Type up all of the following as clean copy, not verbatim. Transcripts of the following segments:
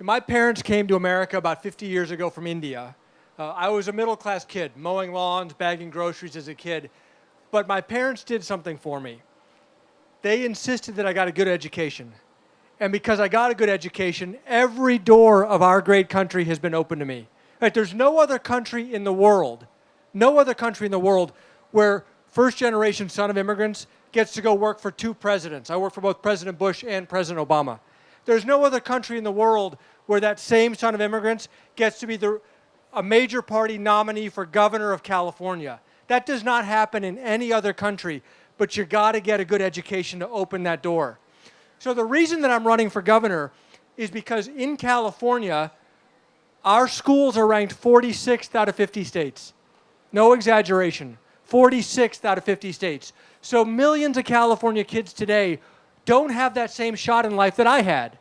My parents came to America about 50 years ago from India. I was a middle-class kid, mowing lawns, bagging groceries as a kid. But my parents did something for me. They insisted that I got a good education. And because I got a good education, every door of our great country has been open to me. Right? There's no other country in the world, where first-generation son of immigrants gets to go work for two presidents. I worked for both President Bush and President Obama. There's no other country in the world where that same son of immigrants gets to be a major party nominee for governor of California. That does not happen in any other country, but you got to get a good education to open that door. So the reason that I'm running for governor is because in California, our schools are ranked 46th out of 50 states. No exaggeration, 46th out of 50 states. So millions of California kids today don't have that same shot in life that I had.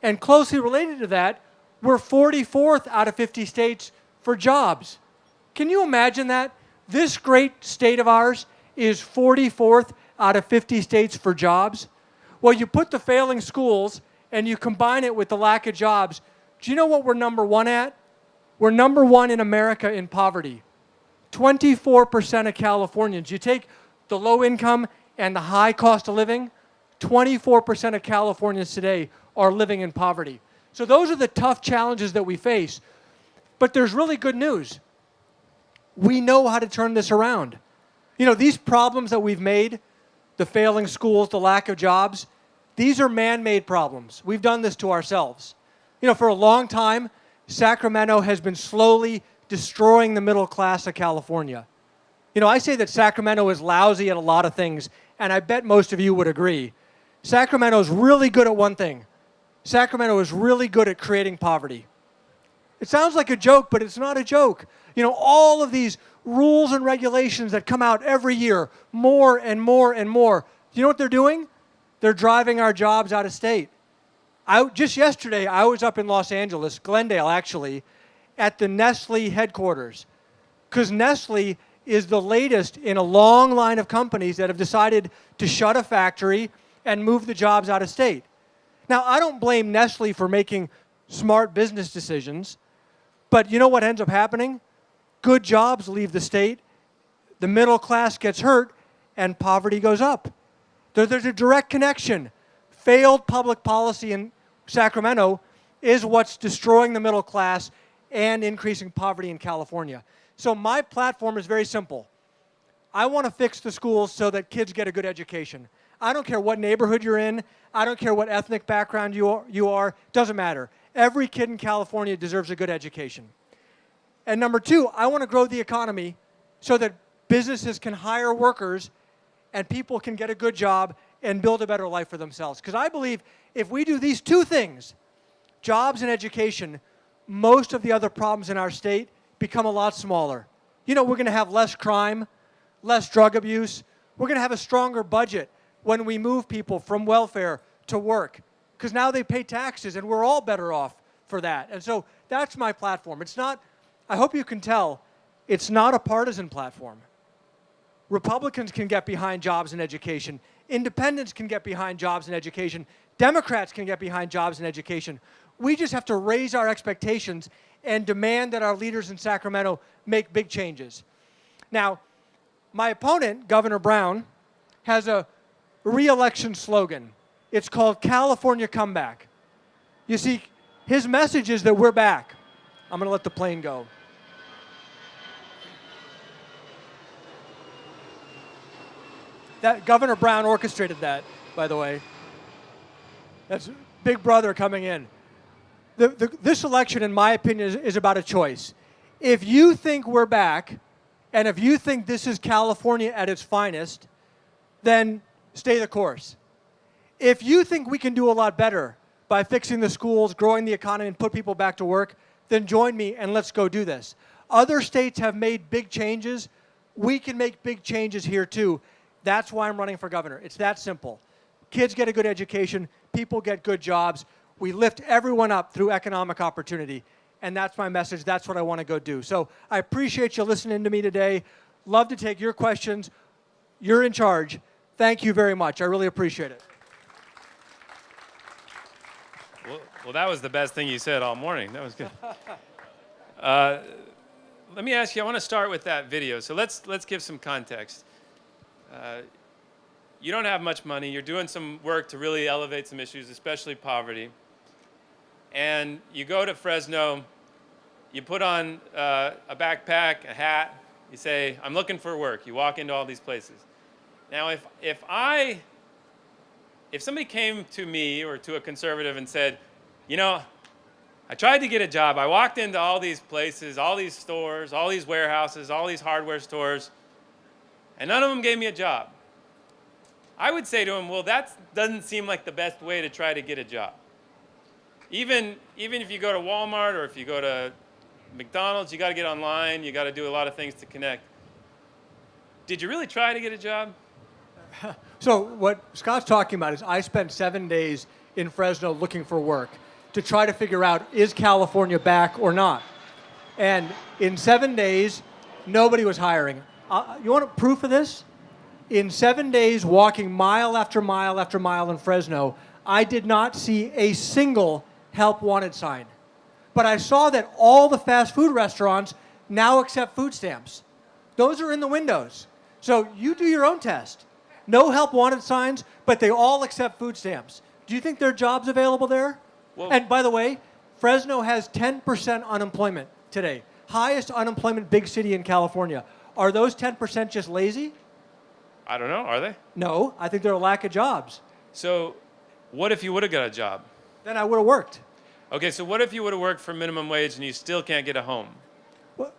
And closely related to that, we're 44th out of 50 states for jobs. Can you imagine that? This great state of ours is 44th out of 50 states for jobs. Well, you put the failing schools and you combine it with the lack of jobs. Do you know what we're number one at? We're number one in America in poverty. 24% of Californians. You take the low income and the high cost of living, 24% of Californians today are living in poverty. So those are the tough challenges that we face. But there's really good news. We know how to turn this around. You know, these problems that we've made, the failing schools, the lack of jobs, these are man-made problems. We've done this to ourselves. You know, for a long time, Sacramento has been slowly destroying the middle class of California. You know, I say that Sacramento is lousy at a lot of things, and I bet most of you would agree. Sacramento is really good at one thing. Sacramento is really good at creating poverty. It sounds like a joke, but it's not a joke. You know, all of these rules and regulations that come out every year, more and more and more. Do you know what they're doing? They're driving our jobs out of state. Just yesterday, I was up in Los Angeles, Glendale actually, at the Nestle headquarters. Because Nestle is the latest in a long line of companies that have decided to shut a factory and move the jobs out of state. Now, I don't blame Nestle for making smart business decisions, but you know what ends up happening? Good jobs leave the state, the middle class gets hurt, and poverty goes up. There's a direct connection. Failed public policy in Sacramento is what's destroying the middle class and increasing poverty in California. So my platform is very simple. I want to fix the schools so that kids get a good education. I don't care what neighborhood you're in. I don't care what ethnic background you are. Doesn't matter. Every kid in California deserves a good education. And number two, I want to grow the economy so that businesses can hire workers and people can get a good job and build a better life for themselves. Because I believe if we do these two things, jobs and education, most of the other problems in our state become a lot smaller. You know, we're going to have less crime, less drug abuse. We're going to have a stronger budget when we move people from welfare to work. Because now they pay taxes, and we're all better off for that. And so that's my platform. It's not, I hope you can tell, it's not a partisan platform. Republicans can get behind jobs and education. Independents can get behind jobs and education. Democrats can get behind jobs and education. We just have to raise our expectations and demand that our leaders in Sacramento make big changes. Now, my opponent, Governor Brown, has a re-election slogan. It's called California Comeback. You see, his message is that we're back. I'm going to let the plane go. That Governor Brown orchestrated that, by the way. That's Big Brother coming in. This election, in my opinion, is about a choice. If you think we're back, and if you think this is California at its finest, then stay the course. If you think we can do a lot better by fixing the schools, growing the economy, and put people back to work, then join me and let's go do this. Other states have made big changes. We can make big changes here too. That's why I'm running for governor. It's that simple. Kids get a good education, people get good jobs. We lift everyone up through economic opportunity. And that's my message. That's what I want to go do. So I appreciate you listening to me today. Love to take your questions. You're in charge. Thank you very much. I really appreciate it. Well, Well, that was the best thing you said all morning. That was good. Let me ask you, I want to start with that video. So let's give some context. You don't have much money. You're doing some work to really elevate some issues, especially poverty. And you go to Fresno, you put on a backpack, a hat, you say, I'm looking for work. You walk into all these places. Now, if somebody came to me or to a conservative and said, you know, I tried to get a job. I walked into all these places, all these stores, all these warehouses, all these hardware stores, and none of them gave me a job. I would say to him, well, that doesn't seem like the best way to try to get a job. Even if you go to Walmart or if you go to McDonald's, you got to get online. You got to do a lot of things to connect. Did you really try to get a job? So what Scott's talking about is I spent 7 days in Fresno looking for work to try to figure out, is California back or not? And in 7 days, nobody was hiring. You want proof of this? In 7 days, walking mile after mile after mile in Fresno, I did not see a single help wanted sign. But I saw that all the fast food restaurants now accept food stamps. Those are in the windows. So you do your own test. No help wanted signs, but they all accept food stamps. Do you think there are jobs available there? Well, and by the way, Fresno has 10% unemployment today. Highest unemployment big city in California. Are those 10% just lazy? I don't know. Are they? No, I think they're a lack of jobs. So what if you would have got a job? Then I would have worked. Okay, so what if you would have worked for minimum wage and you still can't get a home? Well,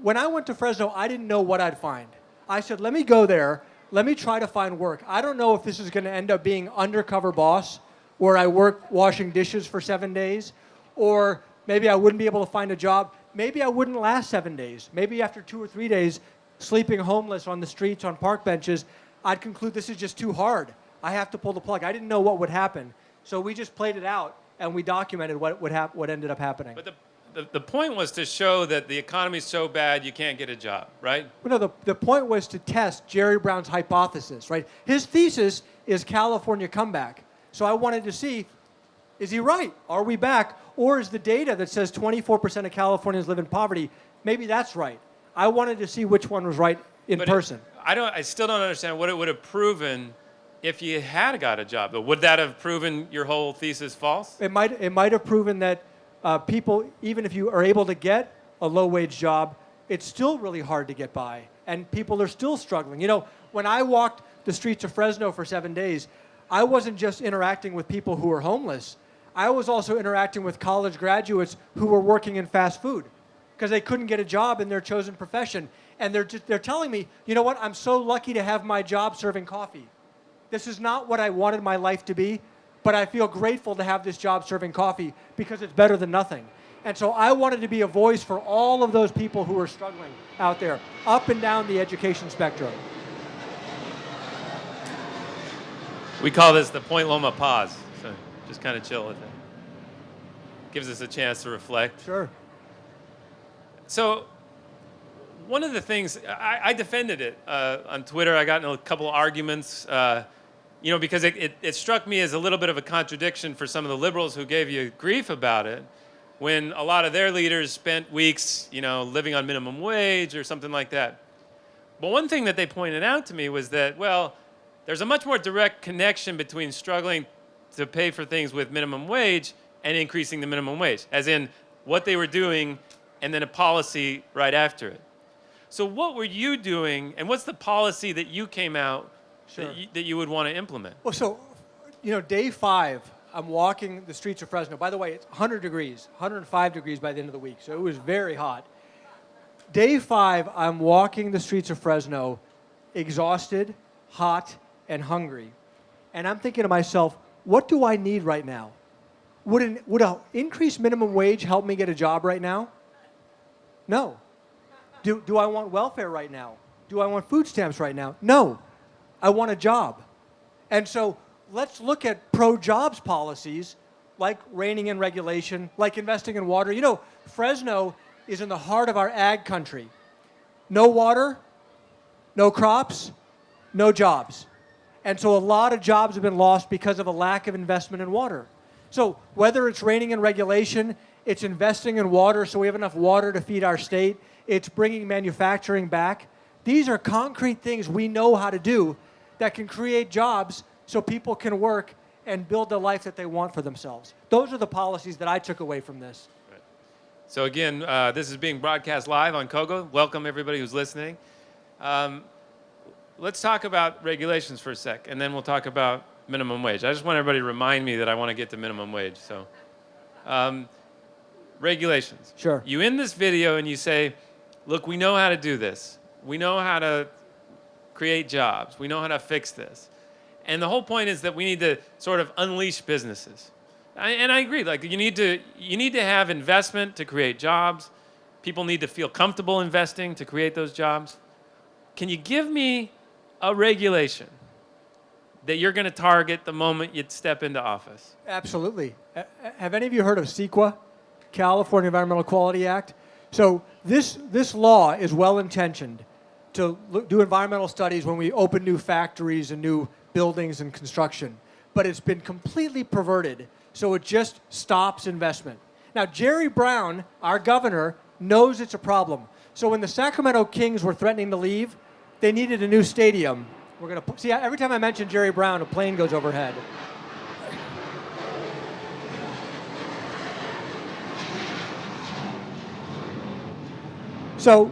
when I went to Fresno, I didn't know what I'd find. I said, let me go there. Let me try to find work. I don't know if this is going to end up being undercover boss, where I work washing dishes for 7 days, or maybe I wouldn't be able to find a job. Maybe I wouldn't last 7 days. Maybe after 2 or 3 days, sleeping homeless on the streets, on park benches, I'd conclude this is just too hard. I have to pull the plug. I didn't know what would happen. So we just played it out, and we documented what ended up happening. But the point was to show that the economy's so bad you can't get a job, right? Well, no, the point was to test Jerry Brown's hypothesis, right? His thesis is California comeback. So I wanted to see, is he right? Are we back? Or is the data that says 24% of Californians live in poverty, maybe that's right? I wanted to see which one was right in person. I still don't understand what it would have proven if you had got a job. Would that have proven your whole thesis false? It might have proven that people, even if you are able to get a low-wage job, it's still really hard to get by, and people are still struggling. You know, when I walked the streets of Fresno for 7 days, I wasn't just interacting with people who were homeless. I was also interacting with college graduates who were working in fast food because they couldn't get a job in their chosen profession. And they're telling me, you know what, I'm so lucky to have my job serving coffee. This is not what I wanted my life to be, but I feel grateful to have this job serving coffee because it's better than nothing. And so I wanted to be a voice for all of those people who are struggling out there, up and down the education spectrum. We call this the Point Loma pause. So just kind of chill with it. Gives us a chance to reflect. Sure. So one of the things, I defended it on Twitter. I got in a couple of arguments, because it struck me as a little bit of a contradiction for some of the liberals who gave you grief about it, when a lot of their leaders spent weeks, living on minimum wage or something like that. But one thing that they pointed out to me was that, well, there's a much more direct connection between struggling to pay for things with minimum wage and increasing the minimum wage, as in what they were doing and then a policy right after it. So what were you doing, and what's the policy that you came out that you would want to implement? Well, so, day 5, I'm walking the streets of Fresno. By the way, it's 100 degrees, 105 degrees by the end of the week, so it was very hot. Day 5, I'm walking the streets of Fresno, exhausted, hot, and hungry. And I'm thinking to myself, what do I need right now? Would an increased minimum wage help me get a job right now? No. Do I want welfare right now? Do I want food stamps right now? No. I want a job. And so let's look at pro-jobs policies like reining in regulation, like investing in water. Fresno is in the heart of our ag country. No water, no crops, no jobs. And so a lot of jobs have been lost because of a lack of investment in water. So whether it's reining in regulation, it's investing in water so we have enough water to feed our state, it's bringing manufacturing back. These are concrete things we know how to do that can create jobs so people can work and build the life that they want for themselves. Those are the policies that I took away from this. Right. So again, this is being broadcast live on Kogo. Welcome everybody who's listening. Let's talk about regulations for a sec, and then we'll talk about minimum wage. I just want everybody to remind me that I want to get to minimum wage. So, regulations. Sure. You end this video and you say, look, we know how to do this. We know how to create jobs. We know how to fix this. And the whole point is that we need to sort of unleash businesses. And I agree. Like you need to have investment to create jobs. People need to feel comfortable investing to create those jobs. Can you give me a regulation that you're going to target the moment you step into office? Absolutely. Have any of you heard of CEQA, California Environmental Quality Act? So this law is well-intentioned to do environmental studies when we open new factories and new buildings and construction. But it's been completely perverted, so it just stops investment. Now, Jerry Brown, our governor, knows it's a problem. So when the Sacramento Kings were threatening to leave, they needed a new stadium. We're going to see, every time I mention Jerry Brown, a plane goes overhead. So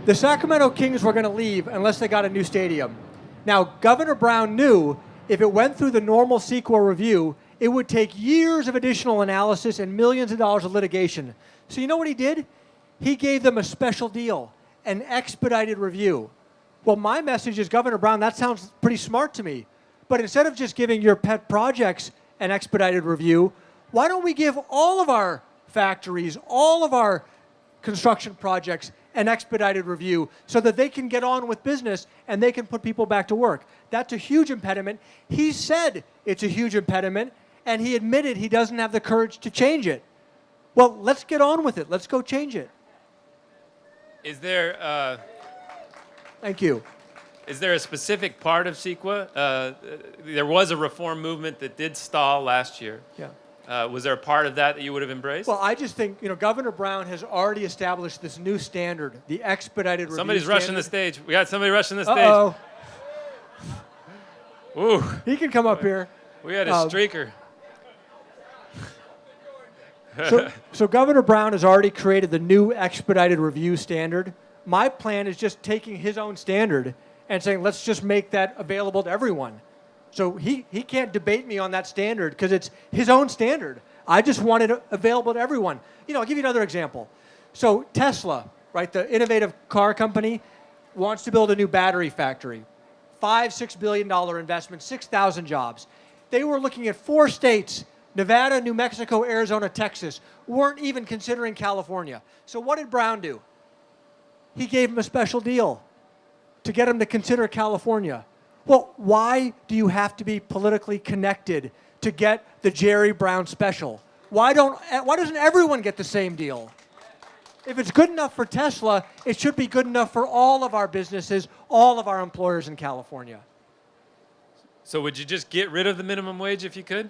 the Sacramento Kings were going to leave unless they got a new stadium. Now, Governor Brown knew if it went through the normal CEQA review, it would take years of additional analysis and millions of dollars of litigation. So you know what he did? He gave them a special deal, an expedited review. Well, my message is, Governor Brown, that sounds pretty smart to me. But instead of just giving your pet projects an expedited review, why don't we give all of our factories, all of our construction projects an expedited review so that they can get on with business and they can put people back to work? That's a huge impediment. He said it's a huge impediment, and he admitted he doesn't have the courage to change it. Well, let's get on with it. Let's go change it. Is there... Thank you. Is there a specific part of CEQA? There was a reform movement that did stall last year. Yeah. Was there a part of that you would have embraced? Well, I just think, Governor Brown has already established this new standard, the expedited review Somebody's standard. rushing the stage. We got somebody rushing the stage. Uh-oh. Ooh. He can come up here. We had a streaker. So Governor Brown has already created the new expedited review standard. My plan is just taking his own standard and saying, let's just make that available to everyone. So he can't debate me on that standard because it's his own standard. I just want it available to everyone. I'll give you another example. So Tesla, right, the innovative car company, wants to build a new battery factory. $5-6 billion investment, 6,000 jobs. They were looking at 4 states, Nevada, New Mexico, Arizona, Texas, weren't even considering California. So what did Brown do? He gave him a special deal to get him to consider California. Well, why do you have to be politically connected to get the Jerry Brown special? Why doesn't everyone get the same deal? If it's good enough for Tesla, it should be good enough for all of our businesses, all of our employers in California. So would you just get rid of the minimum wage if you could?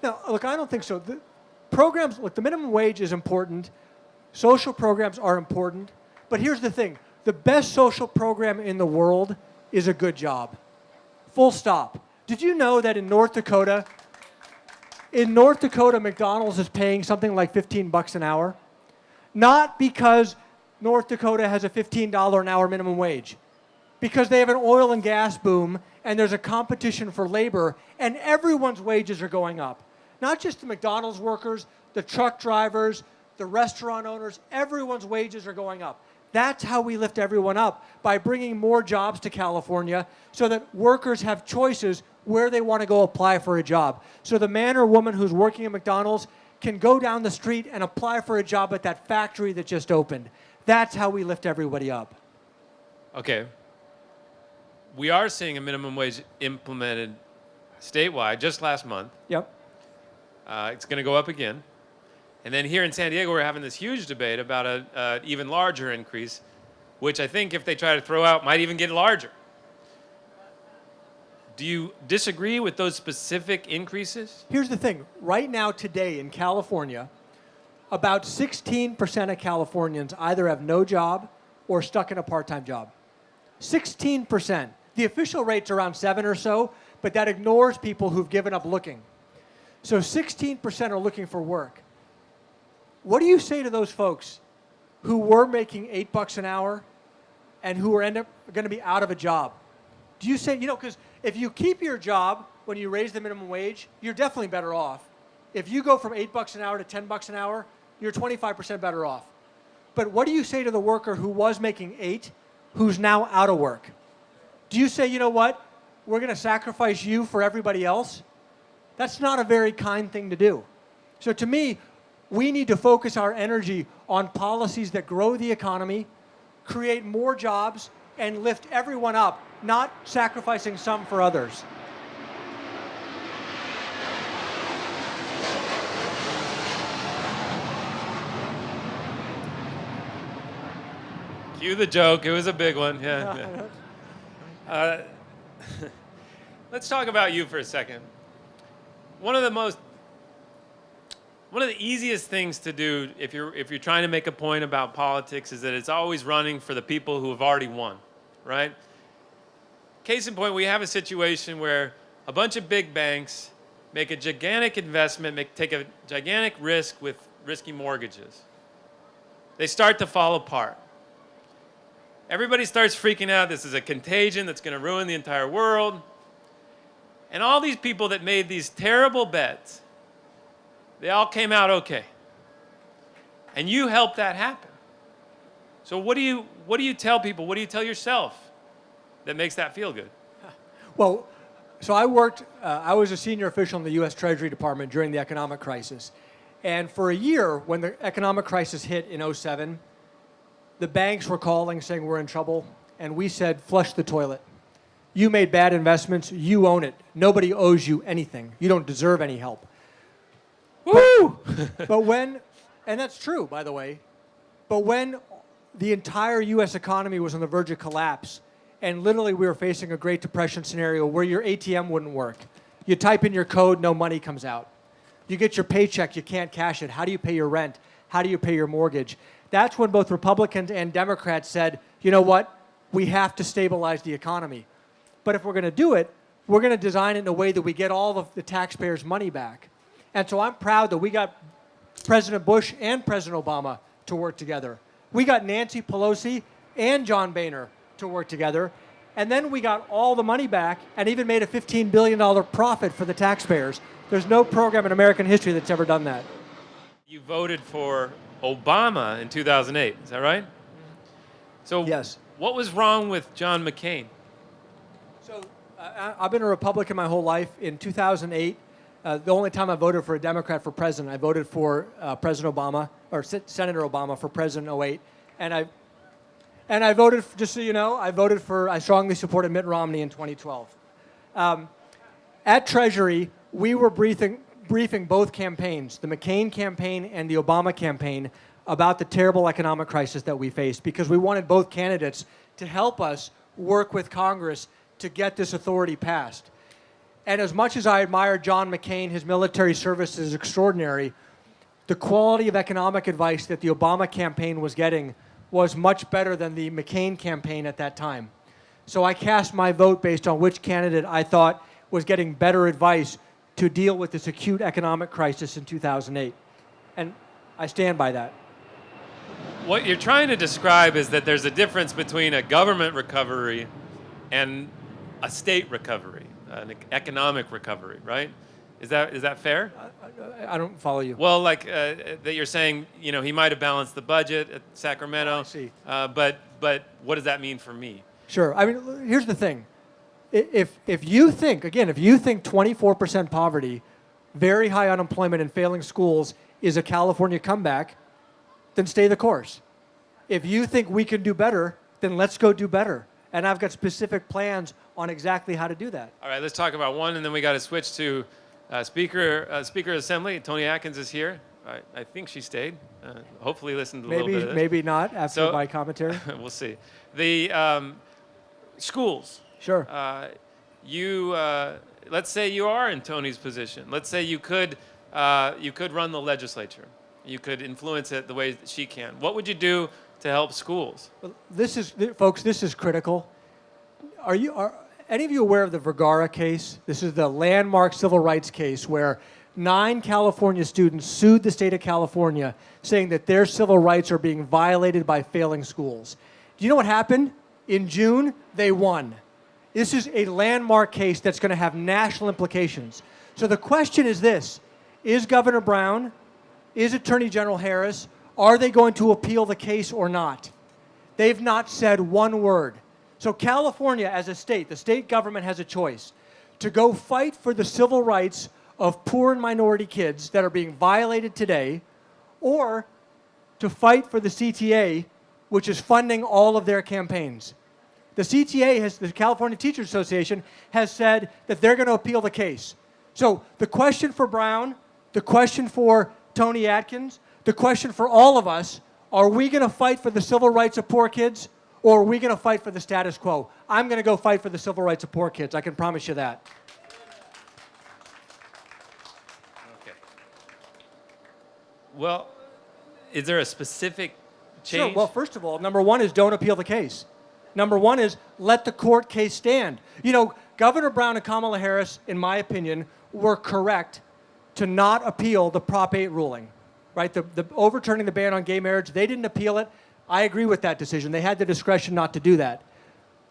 No, look, I don't think so. The minimum wage is important. Social programs are important. But here's the thing. The best social program in the world is a good job. Full stop. Did you know that in North Dakota, McDonald's is paying something like $15 an hour? Not because North Dakota has a $15 an hour minimum wage. Because they have an oil and gas boom, and there's a competition for labor, and everyone's wages are going up. Not just the McDonald's workers, the truck drivers, the restaurant owners, everyone's wages are going up. That's how we lift everyone up, by bringing more jobs to California so that workers have choices where they want to go apply for a job. So the man or woman who's working at McDonald's can go down the street and apply for a job at that factory that just opened. That's how we lift everybody up. Okay. We are seeing a minimum wage implemented statewide just last month. Yep. It's going to go up again. And then here in San Diego, we're having this huge debate about an even larger increase, which I think if they try to throw out might even get larger. Do you disagree with those specific increases? Here's the thing. Right now, today in California, about 16% of Californians either have no job or stuck in a part-time job. 16%. The official rate's around 7 or so, but that ignores people who've given up looking. So 16% are looking for work. What do you say to those folks who were making $8 an hour and who are going to be out of a job? Do you say, because if you keep your job when you raise the minimum wage, you're definitely better off. If you go from $8 an hour to $10 an hour, you're 25% better off. But what do you say to the worker who was making 8, who's now out of work? Do you say, you know what, we're going to sacrifice you for everybody else? That's not a very kind thing to do. So to me, we need to focus our energy on policies that grow the economy, create more jobs, and lift everyone up, not sacrificing some for others. Cue the joke. It was a big one. Yeah. Let's talk about you for a second. One of the easiest things to do if you're trying to make a point about politics is that it's always running for the people who have already won, right? Case in point, we have a situation where a bunch of big banks make a gigantic investment, take a gigantic risk with risky mortgages. They start to fall apart. Everybody starts freaking out. This is a contagion that's going to ruin the entire world. And all these people that made these terrible bets, they all came out okay. And you helped that happen. So what do you tell people? What do you tell yourself that makes that feel good? Well, so I was a senior official in the U.S. Treasury Department during the economic crisis. And for a year, when the economic crisis hit in 2007, the banks were calling saying we're in trouble. And we said, flush the toilet. You made bad investments. You own it. Nobody owes you anything. You don't deserve any help. Woo! And that's true, by the way, but when the entire U.S. economy was on the verge of collapse, and literally we were facing a Great Depression scenario where your ATM wouldn't work. You type in your code, no money comes out. You get your paycheck, you can't cash it. How do you pay your rent? How do you pay your mortgage? That's when both Republicans and Democrats said, you know what? We have to stabilize the economy. But if we're going to do it, we're going to design it in a way that we get all of the taxpayers' money back. And so I'm proud that we got President Bush and President Obama to work together. We got Nancy Pelosi and John Boehner to work together. And then we got all the money back and even made a $15 billion profit for the taxpayers. There's no program in American history that's ever done that. You voted for Obama in 2008, is that right? So yes. What was wrong with John McCain? So I've been a Republican my whole life. In 2008, the only time I voted for a Democrat for president, I voted for President Obama, or Senator Obama for president in 2008. And I voted, just so you know, I strongly supported Mitt Romney in 2012. At Treasury, we were briefing both campaigns, the McCain campaign and the Obama campaign, about the terrible economic crisis that we faced, because we wanted both candidates to help us work with Congress to get this authority passed. And as much as I admire John McCain, his military service is extraordinary, the quality of economic advice that the Obama campaign was getting was much better than the McCain campaign at that time. So I cast my vote based on which candidate I thought was getting better advice to deal with this acute economic crisis in 2008. And I stand by that. What you're trying to describe is that there's a difference between a government recovery and a state recovery, an economic recovery, right? Is that fair? I don't follow you. Well, like that you're saying, he might have balanced the budget at Sacramento. I see. But what does that mean for me? Sure. I mean, here's the thing. If you think 24% poverty, very high unemployment, and failing schools is a California comeback, then stay the course. If you think we can do better, then let's go do better. And I've got specific plans on exactly how to do that. All right, let's talk about one, and then we got to switch to Speaker of Assembly. Tony Atkins is here. I think she stayed. Hopefully listened to a little bit of this. Maybe not after my commentary. We'll see. The schools. Sure. let's say you are in Tony's position. Let's say you could run the legislature. You could influence it the way that she can. What would you do to help schools? Folks, this is critical. Are any of you aware of the Vergara case? This is the landmark civil rights case where 9 California students sued the state of California saying that their civil rights are being violated by failing schools. Do you know what happened? In June, they won. This is a landmark case that's going to have national implications. So the question is this: is Governor Brown, is Attorney General Harris, are they going to appeal the case or not? They've not said one word. So California as a state, the state government has a choice to go fight for the civil rights of poor and minority kids that are being violated today, or to fight for the CTA, which is funding all of their campaigns. The CTA, the California Teachers Association, has said that they're going to appeal the case. So the question for Brown, the question for Tony Atkins, the question for all of us, are we going to fight for the civil rights of poor kids, or are we going to fight for the status quo? I'm going to go fight for the civil rights of poor kids. I can promise you that. Okay. Well, is there a specific change? Sure. Well, first of all, number one is don't appeal the case. Number one is let the court case stand. You know, Governor Brown and Kamala Harris, in my opinion, were correct to not appeal the Prop 8 ruling, right? The overturning the ban on gay marriage, they didn't appeal it. I agree with that decision. They had the discretion not to do that.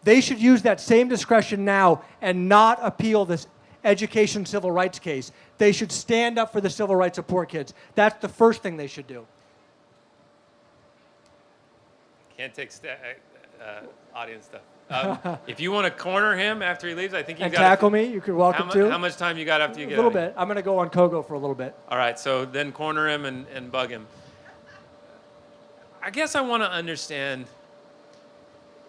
They should use that same discretion now and not appeal this education civil rights case. They should stand up for the civil rights of poor kids. That's the first thing they should do. Can't take audience stuff. If you want to corner him after he leaves, I think you got tackle me. You could welcome to. How much time you got after you get a little bit. I'm going to go on Kogo for a little bit. All right. So then corner him and bug him. I guess I want to understand,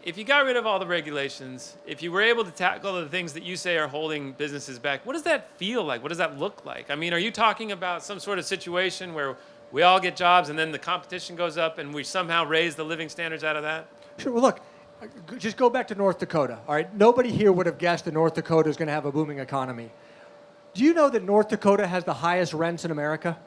if you got rid of all the regulations, if you were able to tackle the things that you say are holding businesses back, what does that feel like? What does that look like? I mean, are you talking about some sort of situation where we all get jobs and then the competition goes up and we somehow raise the living standards out of that? Sure. Well, look, just go back to North Dakota, all right? Nobody here would have guessed that North Dakota is going to have a booming economy. Do you know that North Dakota has the highest rents in America?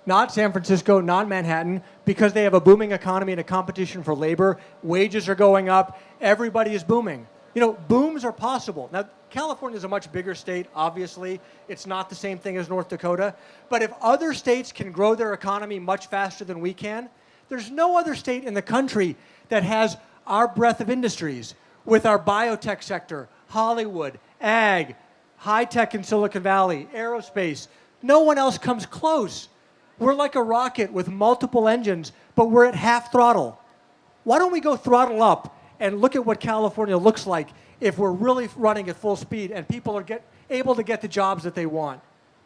Not San Francisco, not Manhattan, because they have a booming economy and a competition for labor. Wages are going up. Everybody is booming. You know, booms are possible. Now, California is a much bigger state, obviously. It's not the same thing as North Dakota. But if other states can grow their economy much faster than we can, there's no other state in the country that has our breadth of industries with our biotech sector, Hollywood, ag, high-tech in Silicon Valley, aerospace. No one else comes close. We're like a rocket with multiple engines, but we're at half throttle. Why don't we go throttle up and look at what California looks like if we're really running at full speed and people are able to get the jobs that they want?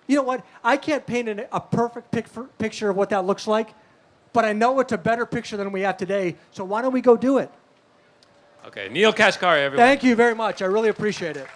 You know what? I can't paint a perfect picture of what that looks like, but I know it's a better picture than we have today, so why don't we go do it? Okay, Neel Kashkari, everyone. Thank you very much. I really appreciate it.